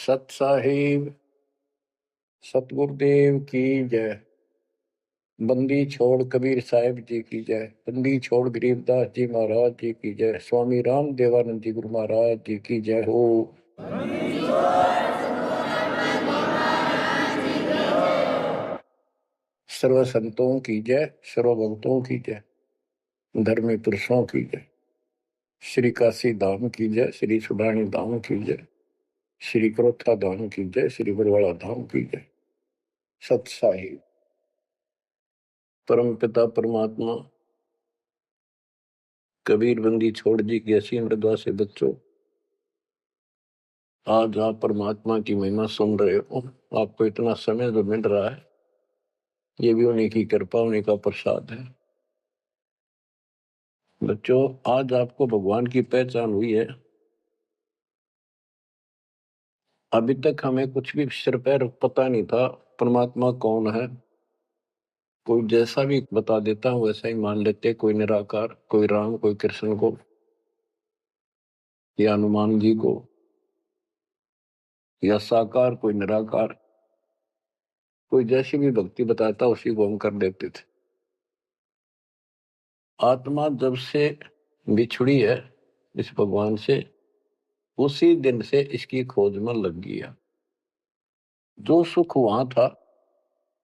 सत साहिब सतगुरुदेव की जय। बंदी छोड़ कबीर साहिब जी की जय। बंदी छोड़ गरीबदास जी महाराज जी की जय। स्वामी राम देवानंद जी गुरु महाराज जी की जय हो। सर्व संतों की जय, सर्व भक्तों की जय, धर्मी पुरुषों की जय। श्री काशी धाम की जय, श्री सुडानी धाम की जय, श्री क्रोथा धाम की जय, श्री बरवाड़ा धाम की जय। सत साहिब परम पिता परमात्मा कबीर बंदी छोड़ जी की असीम मृदा से बच्चों, आज आप परमात्मा की महिमा सुन रहे हो। आपको इतना समय जो मिल रहा है, ये भी उन्हीं की कृपा, उन्हीं का प्रसाद है। बच्चों, आज आपको भगवान की पहचान हुई है। अभी तक हमें कुछ भी सिर पैर पता नहीं था परमात्मा कौन है। कोई जैसा भी बता देता हूँ वैसा ही मान लेते, कोई निराकार, कोई राम, कोई कृष्ण को या हनुमान जी को, या साकार कोई निराकार, कोई जैसी भी भक्ति बताता उसी को हम कर देते थे। आत्मा जब से बिछड़ी है इस भगवान से, उसी दिन से इसकी खोज में लग गया। जो सुख वहां था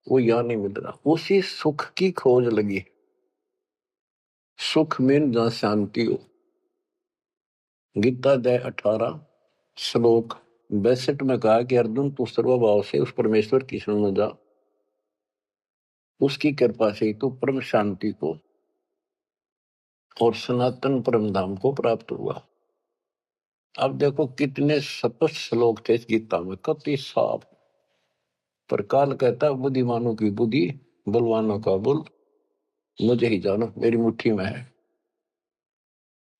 वो यहां नहीं मिल रहा, उसी सुख की खोज लगी। सुख में जहां शांति हो। गीता अध्याय 18 श्लोक 62 में कहा कि अर्जुन, तू सर्वभाव से उस परमेश्वर की शरण में जा, उसकी कृपा से तू परम शांति को और सनातन परम धाम को प्राप्त हुआ। अब देखो कितने स्पष्ट श्लोक थे इस गीता में, कति साफ। पर काल कहता है बुद्धिमानों की बुद्धि, बलवानों का बल मुझे ही जानो, मेरी मुट्ठी में है।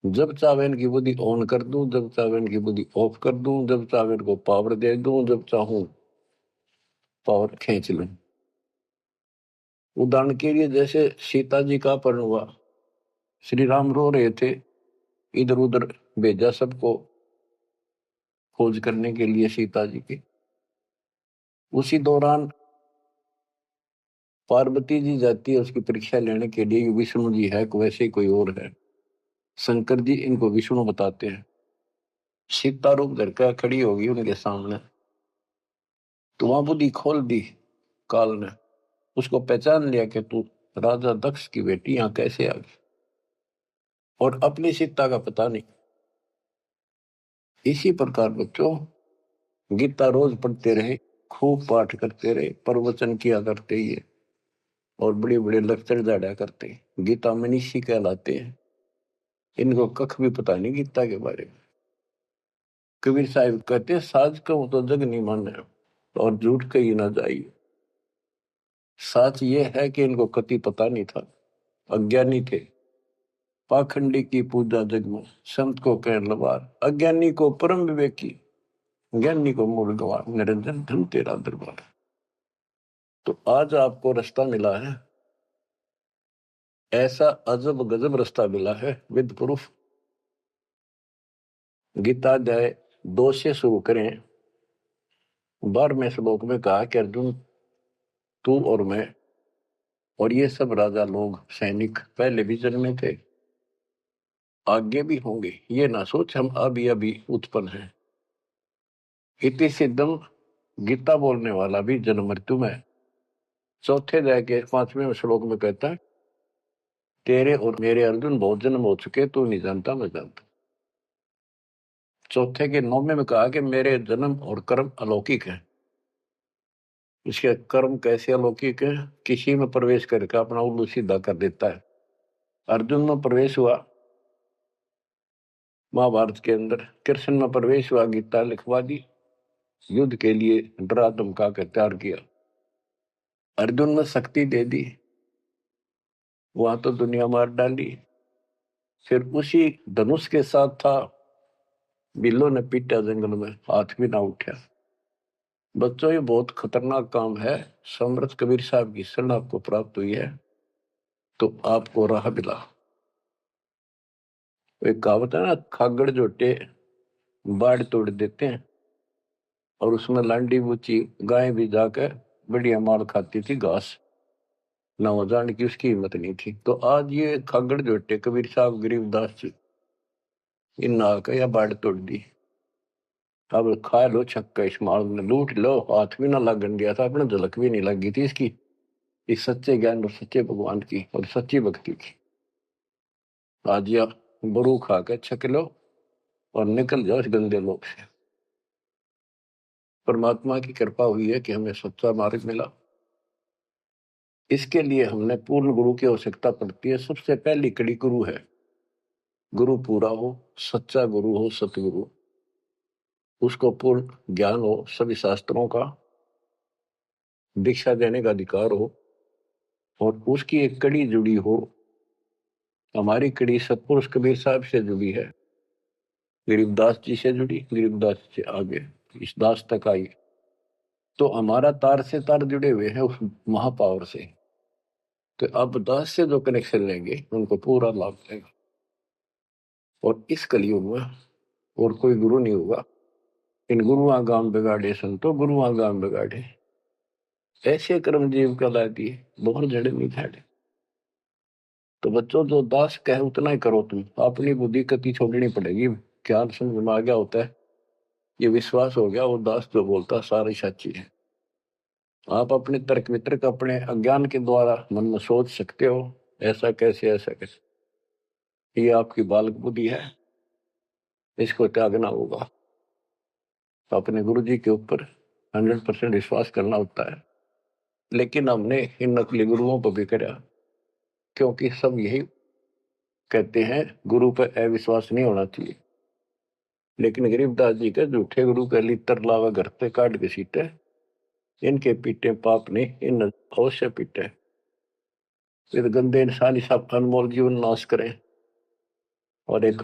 जब चाहे इनकी बुद्धि ऑन कर दूं, जब चाहे इनकी बुद्धि ऑफ कर दूं, जब चाहे इनको पावर दे दूं, जब चाहूं पावर खींच लूं। उदाहरण के लिए जैसे सीता जी का अपहरण हुआ, श्री राम रो रहे थे, इधर उधर भेजा सबको खोज करने के लिए सीता जी की। उसी दौरान पार्वती जी जाती है उसकी परीक्षा लेने के लिए, विष्णु जी है वैसे कोई और है। शंकर जी इनको विष्णु बताते हैं। सीता रूप धर कर खड़ी होगी उनके सामने, तो वहां बुद्धि खोल दी काल ने, उसको पहचान लिया कि तू राजा दक्ष की बेटी यहां कैसे आ गई, और अपनी सीता का पता नहीं। इसी प्रकार बच्चों, गीता रोज पढ़ते रहे, खूब पाठ करते रहे, प्रवचन किया करते ही है, और बड़े बड़े लेक्चर झाड़ा करते हैं। गीता मनीषी कहलाते हैं। इनको कख भी पता नहीं गीता के बारे में। कबीर साहिब कहते हैं, साज कहूं तो जग नहीं माने और झूठ कही ना जाइए। सच ये है कि इनको कति पता नहीं था, अज्ञानी थे। पाखंडी की पूजा जग में, संत को कह लवार, अज्ञानी को परम विवेकी, ज्ञानी को मूल गवार, निरंजन धन तेरा दरबार। तो आज आपको रास्ता मिला है, ऐसा अजब गजब रास्ता मिला है विद प्रूफ। गीता अध्याय 2 से शुरू करें। 12वें श्लोक में कहा कि अर्जुन, तू और मैं और ये सब राजा लोग, सैनिक पहले भी जन्मे थे, आगे भी होंगे। ये ना सोच हम अभी अभी उत्पन्न हैं। इति सिद्धम, गीता बोलने वाला भी जन्म मृत्यु में। चौथे अध्याय के 5वें श्लोक में कहता है, तेरे और मेरे अर्जुन बहुत जन्म हो चुके, तू नहीं जानता मैं जानता। चौथे के 9वें में कहा कि मेरे जन्म और कर्म अलौकिक है। इसके कर्म कैसे अलौकिक है? किसी में प्रवेश करके अपना उल्लू सीधा कर देता है। अर्जुन में प्रवेश हुआ महाभारत के अंदर, कृष्ण में प्रवेश हुआ, गीता लिखवा दी, युद्ध के लिए डरा धमका कर तैयार किया। अर्जुन में शक्ति दे दी, वहां तो दुनिया मार डाली। फिर उसी धनुष के साथ था, बिल्लो ने पीटा जंगल में, हाथ भी ना उठा। बच्चों, ये बहुत खतरनाक काम है। समर्थ कबीर साहब की शरण आपको प्राप्त हुई है तो आपको राह मिला। एक कहावत है ना, खागड़ जोटे बाढ़ तोड़ देते हैं, और उसमें लांडी बूची गाय भी जाकर बढ़िया माल खाती थी घास, ना वो जान की उसकी हिम्मत नहीं थी। तो आज ये खागड़ जोटे कबीर साहब गरीबदास जी इन आकर या बाढ़ तोड़ दी। अब खा लो छक्का, इस माल में लूट लो, हाथ भी ना लगन दिया था अपने, झलक भी नहीं लगी थी इसकी, इस सच्चे ज्ञान और सच्चे भगवान की और सच्ची भक्ति की। आज या बरू खा के छक लो और निकल जाओ इस गंदे लोग से। परमात्मा की कृपा हुई है कि हमें सच्चा मार्ग मिला। इसके लिए हमने पूर्ण गुरु की आवश्यकता पड़ती है। सबसे पहली कड़ी गुरु है। गुरु पूरा हो, सच्चा गुरु हो, सतगुरु, उसको पूर्ण ज्ञान हो, सभी शास्त्रों का दीक्षा देने का अधिकार हो, और उसकी एक कड़ी जुड़ी हो। हमारी कड़ी सतपुरुष कबीर साहब से जुड़ी है, गरीबदास जी से जुड़ी, गरीबदास से आगे इस दास तक आई। तो हमारा तार से तार जुड़े हुए हैं उस महापावर से। तो अब दास से जो कनेक्शन लेंगे उनको पूरा लाभ देगा। और इस कलयुग में और कोई गुरु नहीं होगा। इन गुरुआ गाम बिगाड़े संतो, गुरुआ गाम बिगाड़े, ऐसे कर्म जीव कहला दिए, बहुत जड़े नहीं झाड़े। तो बच्चों, जो दास कहे उतना ही करो तुम, अपनी बुद्धि कति छोड़नी पड़ेगी। ज्ञान समझ में आ गया होता है, ये विश्वास हो गया वो दास जो बोलता सारी सच्ची है। आप अपने तर्क वितर्क अपने अज्ञान के द्वारा मन में सोच सकते हो, ऐसा कैसे ऐसा कैसे, ये आपकी बालक बुद्धि है, इसको त्यागना होगा। तो अपने गुरु जी के ऊपर 100% विश्वास करना होता है। लेकिन हमने इन नकली गुरुओं पर भी करा, क्योंकि सब यही कहते हैं गुरु पर अविश्वास नहीं होना चाहिए। लेकिन गरीबदास जी के झूठे गुरु का लितर लावा घर पे काट के सीटे, इनके पीटे पाप ने इन अवश्य पीटे। फिर गंदे इंसान इस अनमोल जीवन नाश करें और एक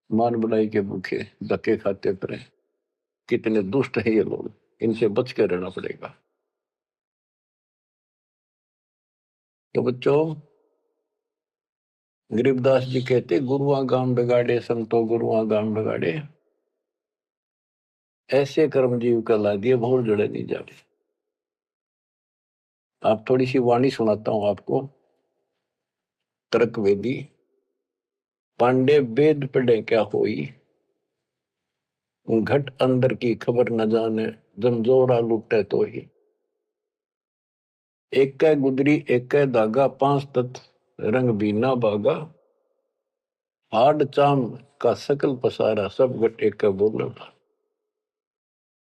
मान बुलाई के भूखे धक्के खाते फिरे। कितने दुष्ट है ये लोग, इनसे बच के रहना पड़ेगा। तो बच्चों, गरीबदास जी कहते गुरुआ गाम बिगाड़े संतो, गुरुआ गाम बिगाड़े, ऐसे कर्म जीव का ला दिए, बहुत जड़े नहीं जाते। आप थोड़ी सी वाणी सुनाता हूं आपको। तर्क वेदी, पांडे वेद पढ़े क्या होई, घट अंदर की खबर न जाने, जमजोरा लुटे तो ही। एक कै गुदरी एक कै धागा, पांच तत्व रंग बीना बागा, हाड चाम का सकल पसारा, सब गट एक का बोलो।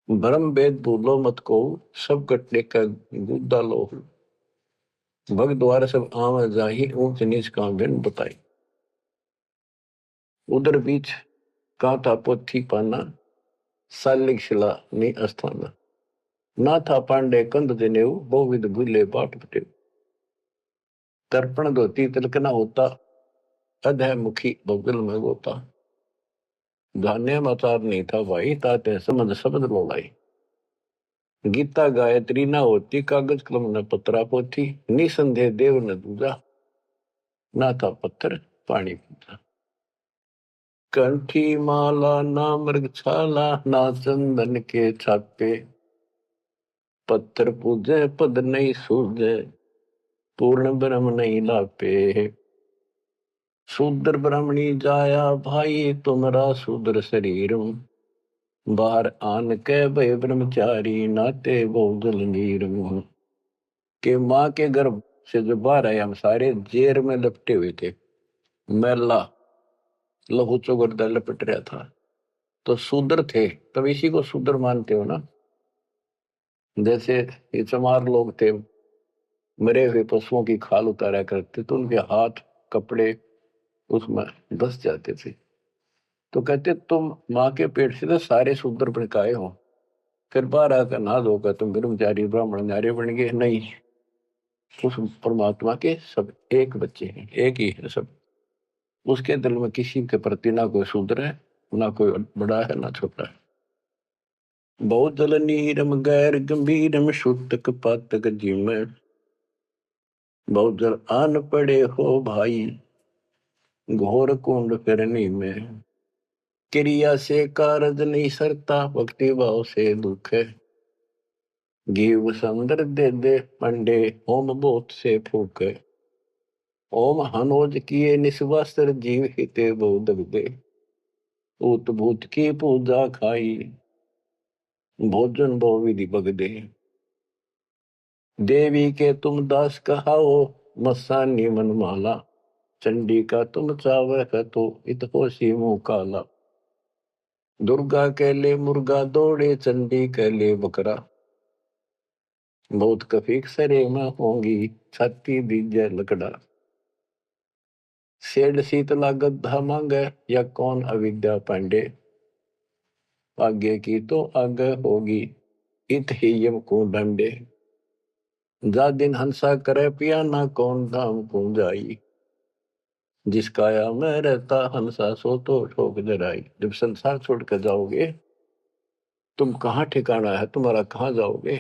भरम वेद भूलो मत को, सब गट एक का गुद्दा लो। भग द्वार सब आम जाही, ऊंच नीच का भिन्न बताई। उधर बीच का था पोथी पाना, सालिक शिला नी अस्थाना। ना था पांडे कंद जनेऊ, बहुविध भूले बाट पटेऊ। तर्पण धोती तिलकना होता, अधय मुखी बगल में गोता। धान्य मचार नहीं था भाई, ताते समझ शब्द बोलाई। गीता गायत्री ना होती, कागज कलम न पत्रा पोथी। निसंदेह देव न दूजा, ना था पत्थर पानी पूजा। कंठी माला ना मृग छाला, ना चंदन के छापे। पत्थर पूजे पद नहीं सूझे, पूर्ण ब्रह्म नहीं लापे। शूद्र ब्राह्मणी जाया भाई, तुमरा शूद्र शरीर। बाहर आन के भय ब्रह्मचारी, नाते बहुजल नीर। के माँ के गर्भ से जो बाहर आए हम सारे जेर में लपटे हुए थे, मैला लहू चौगरदा लपट रहा था। तो शूद्र थे, तब इसी को शूद्र मानते हो ना। जैसे ये चमार लोग थे, मरे हुए पशुओं की खाल उतारा करते, तो उनके हाथ कपड़े उसमें धस जाते थे। तो कहते तुम माँ के पेट से तो सारे शूद्र भड़काए हो, फिर बाहर आकर ना धोकर तुम ब्रह्मचारी ब्राह्मण नारे बन गए। नहीं, उस परमात्मा के सब एक बच्चे हैं, एक ही है सब। उसके दिल में किसी के प्रति ना कोई शूद्र है, ना कोई बड़ा है ना छोटा है। बहुत जल नीरम गैर गंभीरम, शुद्धक पातक जिम। बहुत जल आन पड़े हो भाई, घोर कुंड करनी में। क्रिया से कारज नहीं सरता, भक्ति भाव से दुख है। घीव संदर दे दे पंडे, होम बोत से फूके। ओम हनोज किए निस्वास्त्र, जीव हिते बोध दे। ऊत भूत की पूजा खाई, भोजन भो विधि बगदे। देवी के तुम दास कहाओ, मस्सानी मन माला। चंडी का तुम चावक तो, इत होशी मुंह काला। दुर्गा के ले मुर्गा दौड़े, चंडी के ले बकरा। बहुत कफीक सरे में होंगी, छाती दीजे लकड़ा। सेड शीतला गद्दा मांगे, या कौन अविद्या पांडे। आगे की तो आगे होगी, इत ही यम को डंडे। जा दिन हंसा करे पिया, ना कौन धाम को जाई। जिस काया में रहता हंसा, सो तो ठोक जराई। जब संसार छोड़ कर जाओगे, तुम कहाँ ठिकाना है तुम्हारा, कहाँ जाओगे।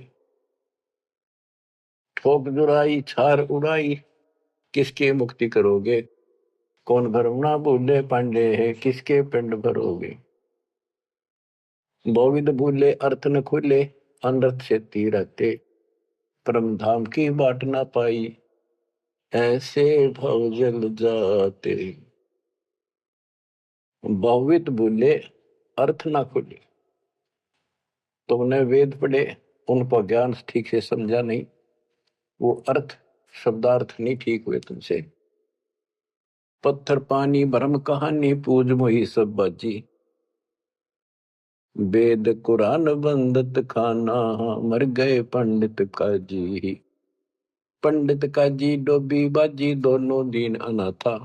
ठोक जुराई छार उड़ाई, किसके मुक्ति करोगे। कौन भरम ना भूले पांडे है, किसके पिंड भरोगे। बहुविध भूले अर्थ न खुले, अनर्थ से रहते। परम धाम की बाट ना पाई, ऐसे भव जल जाते। बहुविध भूले अर्थ ना खुले, तुमने वेद पढ़े, उनको ज्ञान ठीक से समझा नहीं, वो अर्थ शब्दार्थ नहीं ठीक हुए तुमसे। पत्थर पानी भरम कहानी, पूज मोही सब बाजी। वेद कुरान बंदत खाना, मर गए पंडित काजी। पंडित काजी डोबी बाजी, दोनों दीन अनाथा।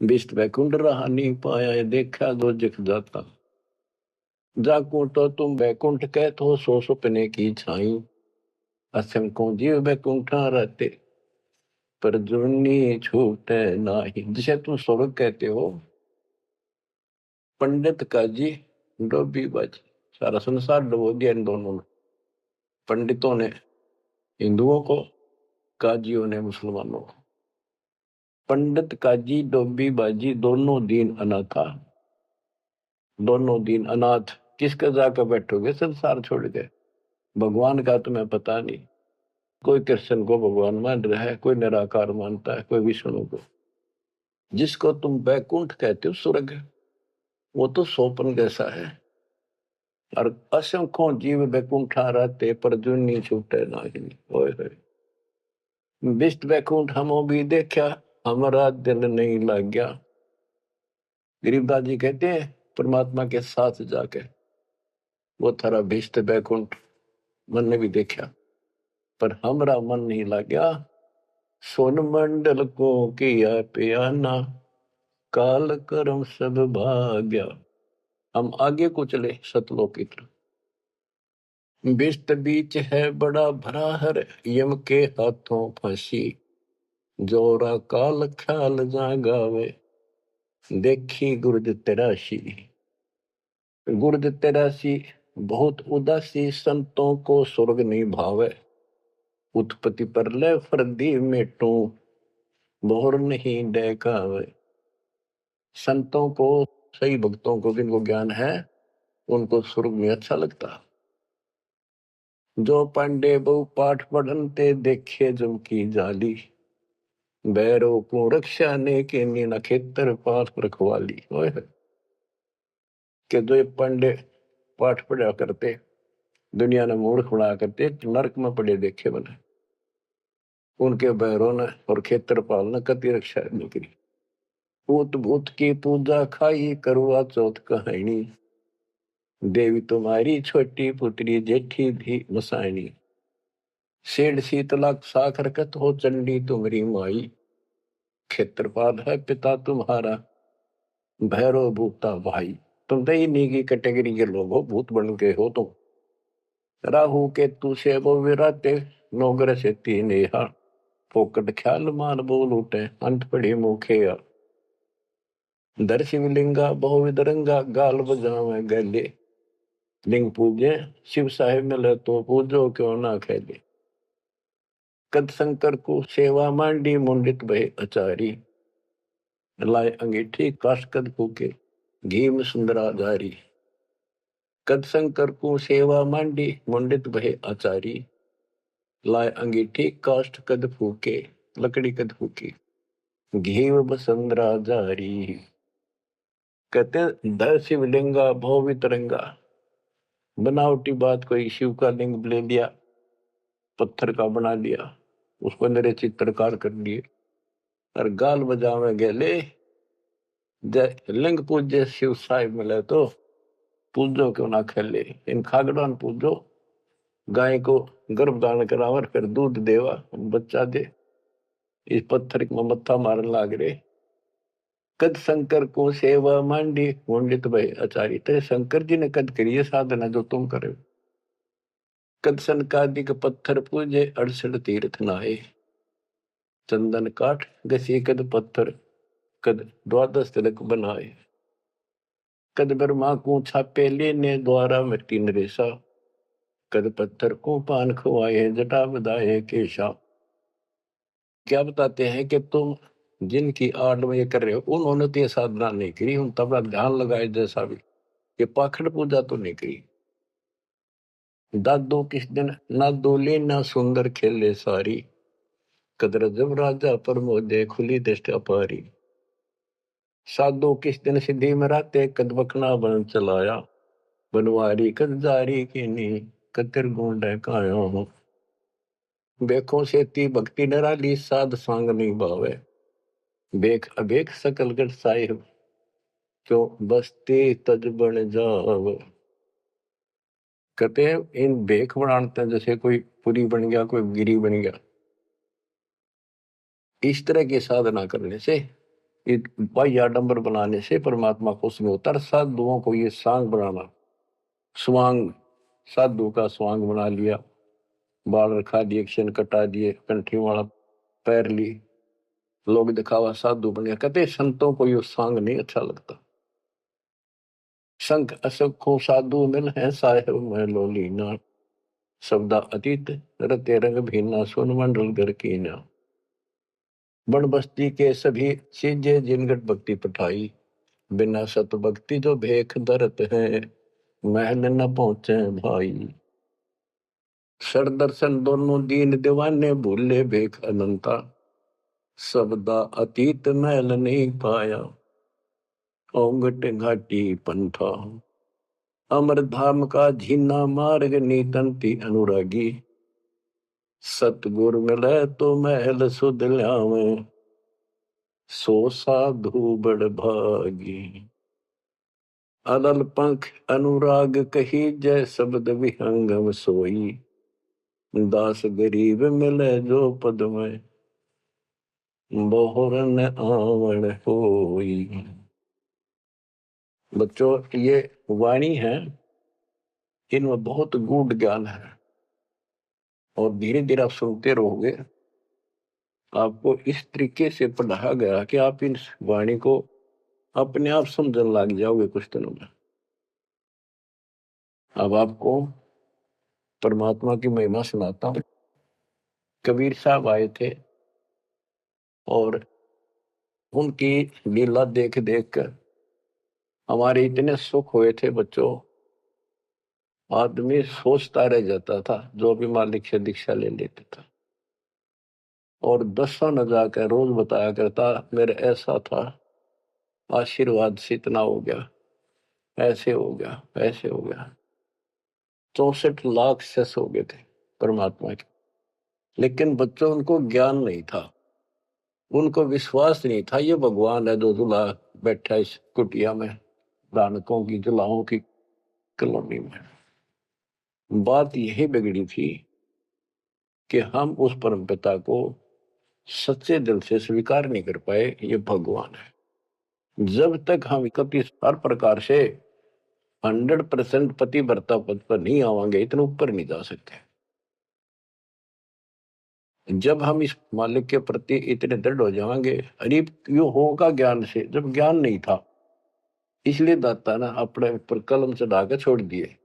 विष्ट वैकुंठ रहा नहीं पाया, देखा दो जख जाता। जाकू तो तुम वैकुंठ कहत हो, सो सुपने की छाई। असंख्यों जीव वैकुंठा रहते, पर जुर्नी छूटे नाही। जिसे तुम स्वर्ग कहते हो, पंडित काजी डोबी बाजी, सारा संसार डुबो दिया इन दोनों ने। पंडितों ने हिंदुओं को, काजियों ने मुसलमानों को। पंडित काजी डोबी बाजी, दोनों दीन अनाथा। दोनों दीन अनाथ, किसका जाकर बैठोगे संसार छोड़ के। भगवान का तुम्हें पता नहीं। कोई कृष्ण को भगवान मान रहा है, कोई निराकार मानता है, कोई विष्णु को। जिसको तुम बैकुंठ कहते हो स्वर्ग, वो तो सोपन जैसा है। और असंख्यों जीव बैकुंठा रहते, पर जुनी छूटे नहीं। ओए होए, विष्ट बैकुंठ हमो भी देखा, हमारा दिल नहीं लग गया। गरीबदास जी कहते हैं, परमात्मा के साथ जाके वो थारा विष्ट बैकुंठ मन ने भी देखा, पर हमारा मन नहीं लग गया। सोन मंडल को किया पियाना, काल कर्म सब भाग्या। हम आगे को चले सतलोक की तरफ। विष्ट बीच है बड़ा भरा हर, यम के हाथों फांसी। जोरा काल ख्याल जागावे, देखी गुर्द तेरासी। गुर्द तेरासी, बहुत उदासी, संतों को स्वर्ग नहीं भावे। उत्पत्ति पर ले फर्दी मेटू, बोर नहीं देखावे। संतों को, सही भक्तों को, जिनको ज्ञान है, उनको स्वर्ग में अच्छा लगता। जो पांडे बहु पाठ पढ़नते, देखे जम की जाली। बैरों को रक्षा ने के नीना, खेतर पास रखवाली। के जो ये पांडे पाठ पढ़ा करते, दुनिया ने मूर्ख बना करते, नरक में पड़े देखे बने। उनके बैरों ने और खेत्रपाल ने कति रक्षा नहीं करी। पूत भूत की पूजा खाई, करवा चौथ कहानी। देवी तुम्हारी छोटी पुत्री, जेठी भी मसायनी। सेठ शीतला साखर कत हो, चंडी तुम्हारी माई। क्षेत्रपाल है पिता तुम्हारा, भैरव भूता भाई। तुम तो इन्हीं की कैटेगरी के लोग हो, भूत बन के हो तुम। राहु के तू से वो विराते, नौगर से तीन नेहा। फोकट ख्याल मान बोल उठे, अंत पड़ी मुखे। दर शिवलिंगा बहुविध रंगा, गाल बजावे गले। लिंग पूजे शिव साहेब मिले, तो पूजो क्यों ना खेले। कद शंकर को सेवा मांडी, मुंडित भय अचारी। लाए अंगीठी काश कद फूके, घी में सुंदरा जारी। कद शंकर को सेवा मांडी, मुंडित भय आचारी। लाए अंगीठी काष्ठ कद फूके, लकड़ी कद फूकी। घी बसंदरा जारी। कहते दय शिवलिंगा भव वितरंगा। बनावटी बात, कोई शिव का लिंग ले लिया, पत्थर का बना लिया, उसको मेरे चित्रकार कर लिए और गाल बजावे गेले। लिंग पूज्य शिव साहिब मिले तो पूजो क्यों ना खेले। इन खागड़ों पूजो, गाय को गर्भधारण करावर, फिर दूध देवा, बच्चा दे। इस पत्थर में मत्था मारन लाग रे। कद शंकर को सेवा मांडी, मुंडित भय आचारी। तेरे शंकर जी ने कद करी है साधना जो तुम करे। कद सनकादिक पत्थर पूजे, 68 तीर्थ नहाए। चंदन काठ घसी कद पत्थर, कद 12 तिलक बनाए। कद ब्रह्मा को छापे लेने, द्वारा मिट्टी नरेसा। कद पत्थर को पान खुआए, जटा बधाए केशा। क्या बताते हैं कि तुम जिनकी आड़ में ये कर रहे हो, उन्होंने तो ये साधना नहीं करी, उन तबला ध्यान लगाए जैसा भी, ये पाखंड पूजा तो नहीं करी। दादो किस दिन ना दोले ना सुंदर खेले सारी। कदर जब राजा प्रमोदे, खुली दृष्टि अपारी। साधो किस दिन सिद्धि में राते, कद बकना बन चलाया। बनवारी कद जारी की नी, कतिर गुंड कायो हूँ। बेखों से ती भक्ति नराली, साध सांग नहीं भावे। बेख अबेख सकल गढ़ साहिब, क्यों बसते तज बन जाव। कहते हैं इन बेख बनाते हैं, जैसे कोई पुरी बन गया, कोई गिरी बन गया। इस तरह की साधना करने से, बाह्य आडंबर बनाने से परमात्मा खुश नहीं होता। साधुओं को ये सांग बनाना, स्वांग, साधु का स्वांग बना लिया, बाल रखा दिए, क्षण कटा दिए, कंठी वाला पैर ली, लोग दिखावा साधु बन गया। कहते संतों को ये सांग नहीं अच्छा लगता। संख असखों साधु मिल है, साहेब मैं लोलीना। शब्दा अतीत रते रंग भीना, सुन मंडल घर कीना। बन बस्ती के सभी चीजें, जिनगट भक्ति पठाई। बिना सत भक्ति जो भेख दरत है, महल न पहुंचे भाई। सर दर्शन दोनों दीन दीवाने, भूले भेख अनंता। शब्दा अतीत महल नहीं पाया, ओंगट घाटी पंथा। अमर धाम का झीना मार्ग, नीतंती अनुरागी। सतगुर मिले तो महल सुध ल्यावे, सो साधु बड़ भागी। अदल पंख अनुराग कही, जय शब्द विहंगम सोई। दास गरीब मिले जो पद में, बहुरन आवण होई। बच्चों, ये वाणी है, इनमें बहुत गूढ़ ज्ञान है और धीरे धीरे आप सुनते रहोगे। आपको इस तरीके से पढ़ाया गया कि आप इन वाणी को अपने आप समझने लग जाओगे कुछ दिनों में। अब आपको परमात्मा की महिमा सुनाता हूं। कबीर साहब आए थे और उनकी लीला देख देख कर हमारे इतने सुख हुए थे बच्चों। आदमी सोचता रह जाता था जो भी मालिक से दीक्षा ले लेता था, और दसों न जाकर रोज बताया करता, मेरे ऐसा था, आशीर्वाद से इतना हो गया, ऐसे हो गया, ऐसे हो गया। 64 लाख शेष हो गए थे परमात्मा के। लेकिन बच्चों, उनको ज्ञान नहीं था, उनको विश्वास नहीं था ये भगवान है जो जुला बैठा इस कुटिया में, दानकों की जुलाहों की कॉलोनी में। बात यही बिगड़ी थी कि हम उस परम पिता को सच्चे दिल से स्वीकार नहीं कर पाए, ये भगवान है। जब तक हम इकतीस हर प्रकार से 100% पतिव्रता पद पर नहीं आवांगे, इतने ऊपर नहीं जा सकते। जब हम इस मालिक के प्रति इतने दृढ़ हो जाएंगे, अरे यो होगा ज्ञान से, जब ज्ञान नहीं था इसलिए दाता ना अपने ऊपर कलम चढ़ा के छोड़ दिए।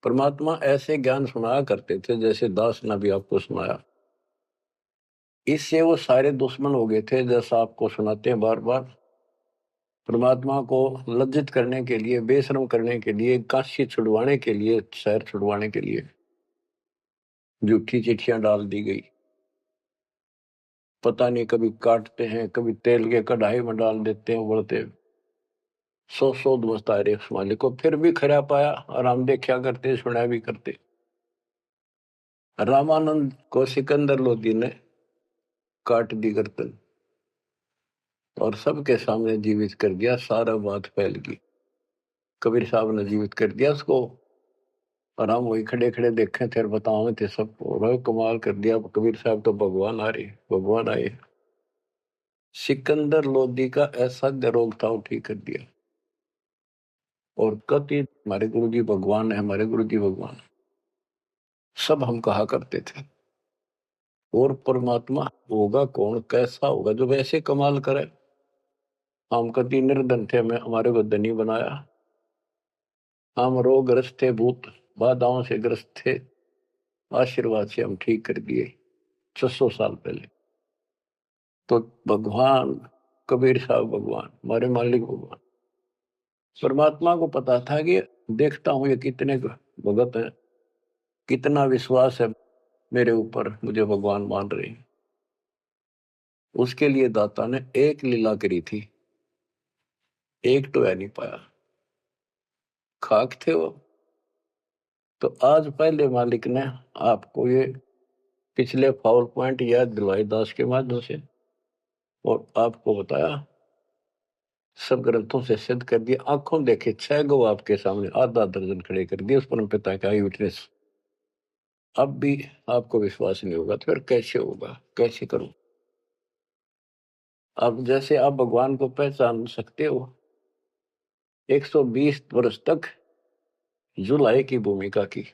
परमात्मा ऐसे ज्ञान सुनाया करते थे, जैसे दास ने भी आपको सुनाया। इससे वो सारे दुश्मन हो गए थे, जैसा आपको सुनाते हैं बार बार। परमात्मा को लज्जित करने के लिए, बेशरम करने के लिए, काशी छुड़वाने के लिए, शहर छुड़वाने के लिए झूठी चिट्ठियां डाल दी गई। पता नहीं, कभी काटते हैं, कभी तेल के कढ़ाई में डाल देते हैं उबलते। सौ दोस्त आए उस मालिक को, फिर भी खरा पाया और हम देखा करते, सुना भी करते। रामानंद को सिकंदर लोधी ने काट दी गर्दन और सबके सामने जीवित कर दिया। सारा बात फैल गई। कबीर साहब ने जीवित कर दिया उसको और हम वही खड़े खड़े देखे थे और बताओ थे सबको। कमाल कर दिया, कबीर साहब तो भगवान आ रहे, भगवान आए। सिकंदर लोधी का ऐसा रोग था, वो ठीक कर दिया। और कति हमारे गुरु जी भगवान है, हमारे गुरु जी भगवान, सब हम कहा करते थे। और परमात्मा होगा कौन, कैसा होगा जो वैसे कमाल करे। हम कति निर्धन थे, हमें हमारे को धनी बनाया। हम रोगग्रस्त थे, भूत बाधाओं से ग्रस्त थे, आशीर्वाद से हम ठीक कर दिए 600 साल पहले। तो भगवान कबीर साहब भगवान, हमारे मालिक भगवान। परमात्मा को पता था कि देखता हूं ये कितने भगत हैं, कितना विश्वास है मेरे ऊपर, मुझे भगवान मान रहे हैं। उसके लिए दाता ने एक लीला करी थी, एक तो है नहीं पाया, खाक थे वो। तो आज पहले मालिक ने आपको ये पिछले फाउल पॉइंट याद दिलवाई दास के माध्यम से, और आपको बताया, सब ग्रंथों से सिद्ध कर दिया। आंखों देखे 6 गो आपके सामने, आधा दर्जन खड़े कर दिए उस परम पिता का विटनेस। अब भी आपको विश्वास नहीं होगा तो फिर कैसे होगा, कैसे करूं। अब जैसे आप भगवान को पहचान सकते हो, 120 वर्ष तक जुलाई की भूमिका की,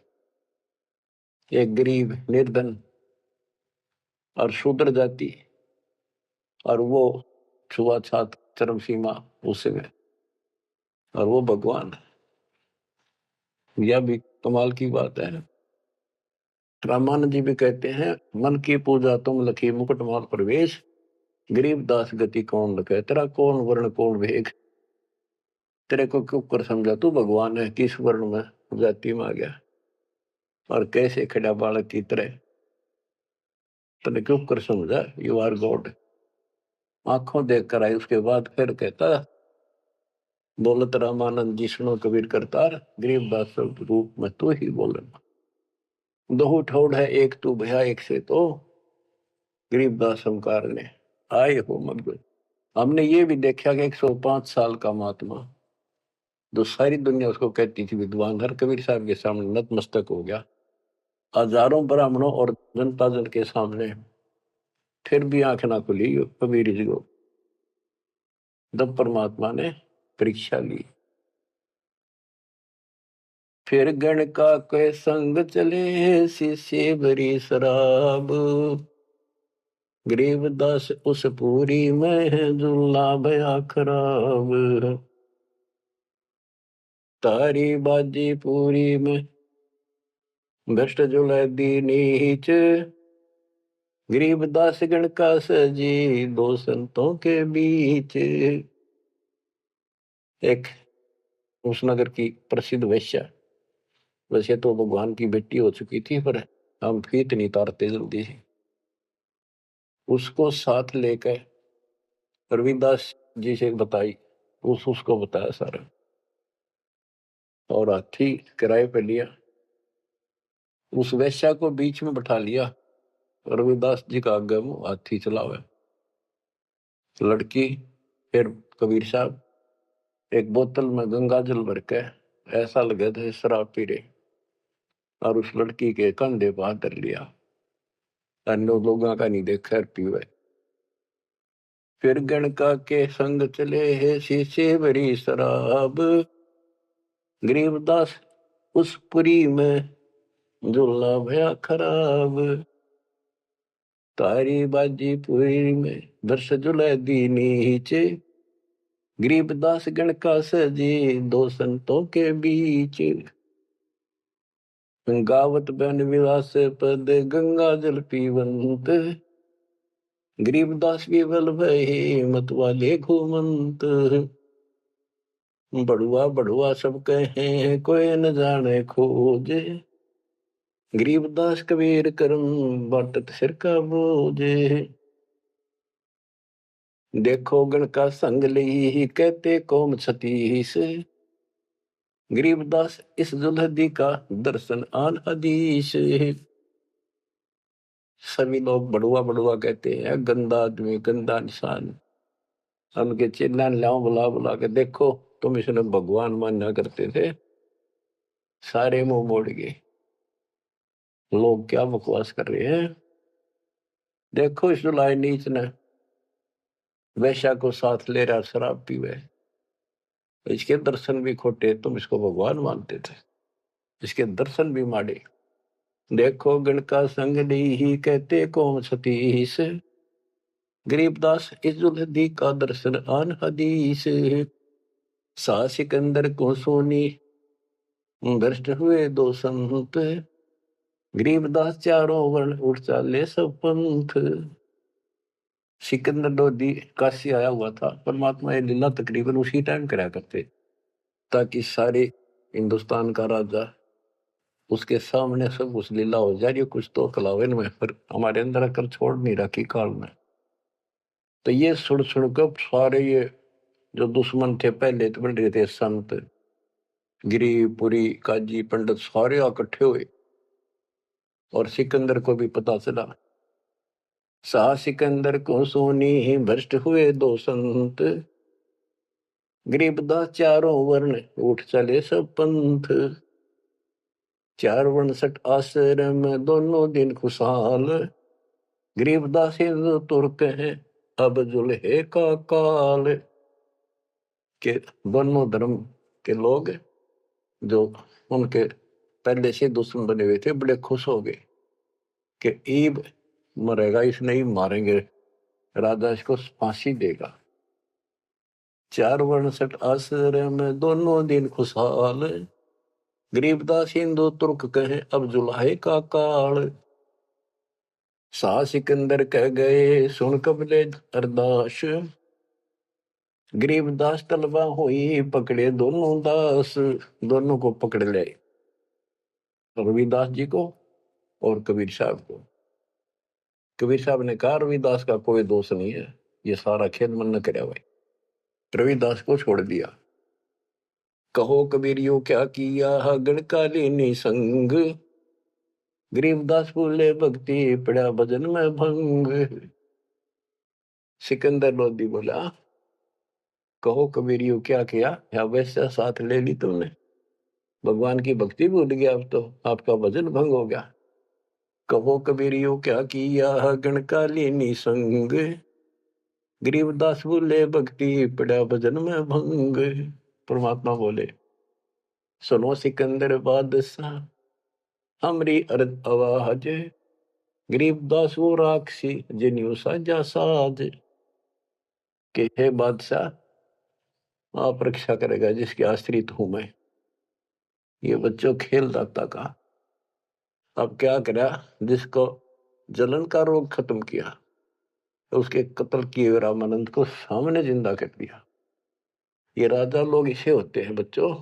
एक गरीब निर्धन और शूद्र जाति, और वो छुआछात चरम सीमा उसमें, और वो भगवान। यह भी कमाल की बात है। रामानंद जी भी कहते हैं, मन की पूजा तुम लखी मुकुटमाल प्रवेश, गरीब दास गति कौन लखे, तेरा कौन वर्ण कौन वेग। तेरे को क्यों कर समझा तू भगवान है, किस वर्ण में जाति में आ गया और कैसे खड़ा बालक की तरह, तेने क्यों कर समझा, यू आर गॉड। आंखों देख कर आई। उसके बाद फिर कहता, बोलत रामानंद जी सुनो कबीर करतार, गरीबदास रूप में तू ही बोलना। दो ठोड़ है एक तू भया एक से, तो गरीबदास हमकार ने आए हो मगन। हमने ये भी देखा कि 105 साल का महात्मा, जो सारी दुनिया उसको कहती थी विद्वान, हर कबीर साहब के सामने नतमस्तक हो गया। हजारों ब्राह्मणों और जनता जन के सामने फिर भी आंख ना खुली कबीर जी को। तब परमात्मा ने परीक्षा ली। फिर गण का के संग चले, शिष्य भरी शराब, गरीबदास उस पूरी में झूला भया खराब। तारी बाजी पूरी में भ्रष्ट जुला दी नीच, गरीबदास गण का सजी दो संतों के बीच। एक उस नगर की प्रसिद्ध वेश्या, वैसे तो भगवान की बेटी हो चुकी थी, पर हम फीत नहीं तारते जल्दी से, उसको साथ लेकर रविदास जी से बताई, उसको बताया सारा, और हाथी किराए पे लिया, उस वेश्या को बीच में बैठा लिया। रविदास जी का आगे मुंह हाथी चलावे। लड़की फिर कबीर साहब एक बोतल में गंगा जल भर के ऐसा लगे थे शराब पी रहे, और उस लड़की के कंधे पर हाथ धर लिया। अन्य लोगों का नहीं देखा पीवे। फिर गणका के संग चले है शीशे भरी शराब, गरीबदास उस पुरी में झूला भया खराब। तारी बाजी पुरी में वर्ष जुला दी नीचे, गरीबदास गण का सजी दो संतों के बीच। गावत बन विलास पद गंगा जल पीवंत, गरीबदास विवल भय मत वाले घूमंत। बड़ुआ बड़ुआ सब कहे कोई न जाने खोज, गरीबदास कबीर करम बाटत सिर का बोझ। देखो गण का संग ली कहते कौम छतीस, गरीबदास इस जुल्हदी का दर्शन आन हदीस। सभी लोग बड़ुआ बड़ुआ कहते हैं, गंदा आदमी गंदा इंसान। उनके चिल्ला लाओ बुला बुला के, देखो तुम इसने भगवान माना करते थे, सारे मुंह मोड़ गए। लोग क्या बकवास कर रहे हैं। देखो इस जुलाई नीच ने वैश्या को साथ ले रहा शराब पीवे, इसके दर्शन भी खोटे, तुम इसको भगवान मानते थे, इसके दर्शन भी माड़े। देखो गण का संग ही कहते कौम सतीश, गरीबदास इजुलदी का दर्शन आन हदीस। सा सिकंदर को सोनी भ्रष्ट हुए दो संत, गरीबदास चारों वर्ण उठ चाले सब पंथ। सिकंदर लोधी काशी आया हुआ था, परमात्मा ये लीला तकरीबन उसी टाइम करा करते, ताकि सारे हिंदुस्तान का राजा उसके सामने सब उस लीला हो जा रही, कुछ तो कलावन में, पर हमारे अंदर अकल छोड़ नहीं रखी काल में। तो ये सुन सुनकर सारे ये जो दुश्मन थे पहले तो बन रहे थे, संत गिरिपुरी काजी पंडित सारे इकट्ठे हुए, और सिकंदर को भी पता चला। सा सिकंदर को सोनी भ्रष्ट हुए दो संत, गरीबदास चारों वर्ण उठ चले सब पंथ। चार वर्ण सठ आश्रम दोनों दिन खुशहाल, गरीबदास हिंदू तुर्क है अब जुल्हे का काल। के दोनों धर्म के लोग जो उनके पहले से दुश्मन बने हुए थे, बड़े खुश हो गए कि ईब मरेगा, इसने ही मारेंगे, राजा इसको फांसी देगा। चार वर्ण सठ आश्रम दोनों दिन खुशहाल, गरीबदास हिंदू तुर्क कहे अब जुल्हे का काल। सा सिकंदर कह गए सुन कबले अरदास, गरीबदास तलबा हुई पकड़े दोनों दास। दोनों को पकड़ ले, रविदास जी को और कबीर साहब को। कबीर साहब ने कहा रविदास का कोई दोष नहीं है, ये सारा खेल मन न करे भाई। रविदास को छोड़ दिया। कहो कबीरियो क्या किया गणकालीनी संग, गरीबदास बोले भक्ति पड़ा भजन में भंग। सिकंदर लोधी बोला कहो कबीरियो क्या किया, या वैसा साथ ले ली तुमने, भगवान की भक्ति भूल गया, अब तो आपका भजन भंग हो गया। कहो कबीरियो क्या किया गणकालीनी संग, गरीबदास बोले भक्ति पड़ा भजन में भंग। परमात्मा बोले सुनो सिकंदर बादशाह हमरी अर्ज आवाज, गरीबदास वो राक्षसी जिन्यू साजा साज। के हे बादशाह आप रक्षा करेगा जिसके आश्रित हूं मैं। ये बच्चों खेल दाता का, अब क्या करा, जिसको जलन का रोग खत्म किया, तो उसके कत्ल किए रामानंद को सामने जिंदा कर दिया। ये राजा लोग इसे होते हैं बच्चों,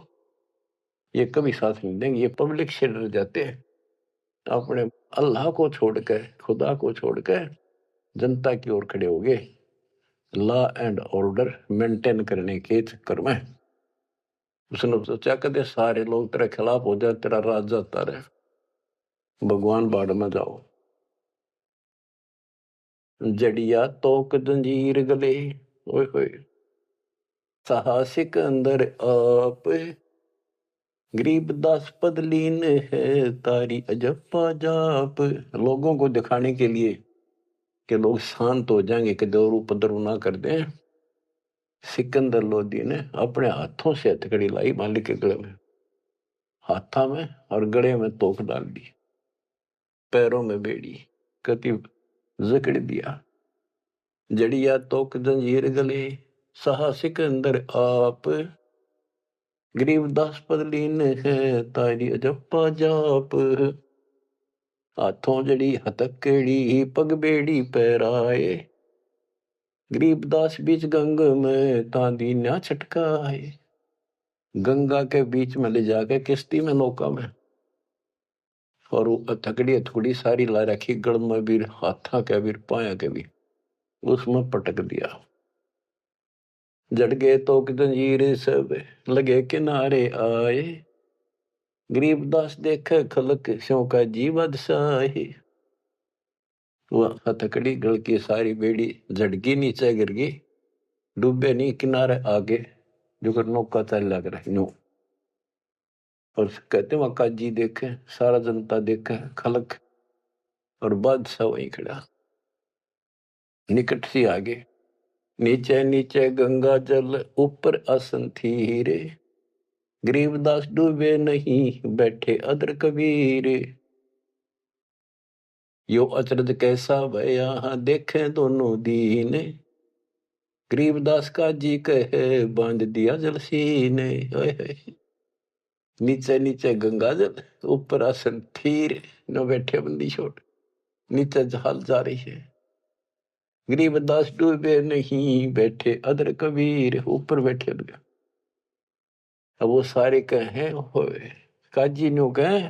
ये कभी साथ नहीं देंगे, ये पब्लिक से डर जाते हैं, अपने अल्लाह को छोड़कर खुदा को छोड़कर जनता की ओर खड़े हो गए, लॉ एंड ऑर्डर मेंटेन करने के चक्कर में। उसने सोचा कदे सारे लोग तेरे खिलाफ हो जाए, तेरा राज जाता रहे, भगवान बाढ़ में जाओ। जड़िया तोक जंजीर गले, ओए होए साहसिक अंदर आप, गरीबदास पद लीन है तारी अजप्पा जाप। लोगों को दिखाने के लिए कि लोग शांत हो जाएंगे, कि दौर उपद्रव ना कर दें, सिकंदर लोधी ने अपने हाथों से हथकड़ी लाई मालिक के गले में, हाथा में और गले में तोक डाल दी, पैरों में बेड़ी कति जकड़ दिया। जड़िया तोक जंजीर गले सहा सिकंदर आप, गरीबदास पद लीन है तारी अजप्पा जाप। हाथों जड़ी हथकड़ी पग बेड़ी पैराए, गरीबदास बीच गंग में तांदी ना छटकाए। गंगा के बीच में ले जाके किश्ती में नौका में, और वो हथकड़ी हथकड़ी सारी ला रखी, गड़ में भी, हाथा के भी, पाया के भी, उसमें पटक दिया। जड़ गए तो जंजीर सब लगे किनारे आए, गरीबदास देखे खलक स्यों का जी बादशाह। वह हथकड़ी गल की सारी बेड़ी झटकी, नीचे गिर गई, डूबे नहीं, किनारे आगे जो नौका चल लग रहा नो। और कहते वहां काजी देखे, सारा जनता देखे, खलक, और बादशाह वहीं खड़ा निकट सी आगे। नीचे नीचे गंगा जल ऊपर आसन थी रे, गरीबदास डूबे नहीं बैठे अदर कबीर। यो अचरज कैसा भया देखे दोनों दीन, गरीबदास का जी कहे बांध दिया जल सीने। नीचे नीचे गंगा जल ऊपर आसन थीर, न बैठे बंदी छोड़, नीचे जहाल जा रही है। गरीबदास डूबे नहीं बैठे अदर कबीर, ऊपर बैठे गया। अब वो सारे कहे काजी नो कहे